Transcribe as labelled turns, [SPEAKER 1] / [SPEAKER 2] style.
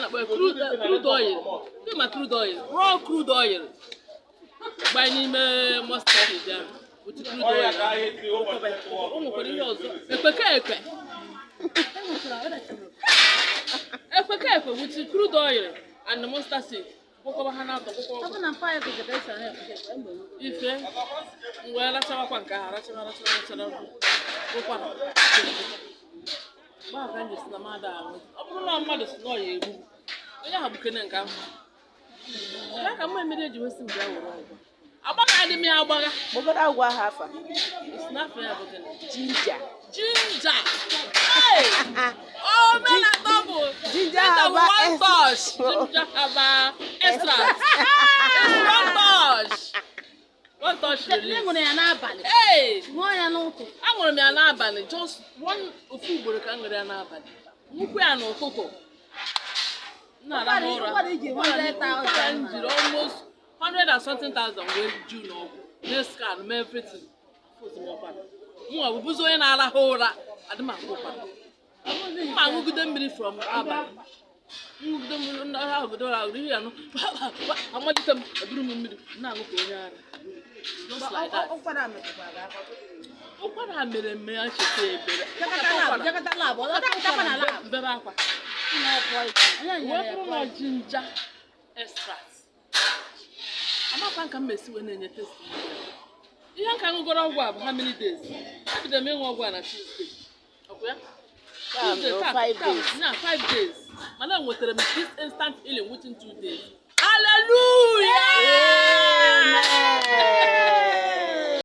[SPEAKER 1] crude oil. Do my crude oil. Raw crude oil. By n'ime mustard ya. With crude oil. Ụmụ kwere ihe ọzọ. Ekwe. Ekwe with crude oil and the mustard seed. Kwụkọba ha na-atọ kwụkọba.
[SPEAKER 2] Ọ bụ na mpa ya bụ ka esi anya
[SPEAKER 1] Ife ngwa rachawakwa nke ha rachara ụkwara. Ba ka ndị si na mmadụ ahụ. Ọ bụrụ na mmadụ si na ọ ya eru. Onye ahụ bukene nke ahụ. Ya ka mma emere eji wesi mgbe were ọgwụ. Agbaga adị m ya agbaga.
[SPEAKER 2] gbogoro agwa ha afa.
[SPEAKER 1] Snap ya bụ gịnị?
[SPEAKER 2] Ginger.
[SPEAKER 1] Hey! Oh, man, I double.
[SPEAKER 2] Ginger
[SPEAKER 1] One
[SPEAKER 2] haba
[SPEAKER 1] touch. Ginger haba extract. It's one touch really.
[SPEAKER 2] Ṅụrụ ya n'abalị.
[SPEAKER 1] Hey!
[SPEAKER 2] Ṅụọ ya n'ụtụ.
[SPEAKER 1] Aṅụrụ m ya n'abalị, just one ofu ugboro ka m ṅụrụ ya n'abalị. Ṅụkwa ya n'ụtụtụ. Na-arahụ ụra.
[SPEAKER 2] Ụkwara iji 100,000.
[SPEAKER 1] M jiri almost 100 and something thousand wee ju n'ọgwụ. Mee scan, mee everything. Mụ ọ bụzi onye na-arahụ ụra, adị m akwụ ụkwara. Mma aṅụgide mmiri from abalị. Ṅụgide mmiri ndị agha obodo ahụ ihe ya nụ. Amalite m eburu m mmiri na-aṅụ ka onye ara. Just like that. Ụkwara mere mme ya cheta ebere.
[SPEAKER 2] Jakata lab. Ọ dapụtakwa na lab.
[SPEAKER 1] Mbebe akwa. Wepụrụ na ginger extract. Amakwa nka m mesi wee na-enye test. Ihe nka ṅụgoro ọgwụ a bụ how many days? Ebido m ịṅụ ọgwụ a na Tuesday. Ọkwa ya? Tuesday, 5 days. Mana enwetara m this instant healing within 2 days. Hallelujah!
[SPEAKER 2] Amen.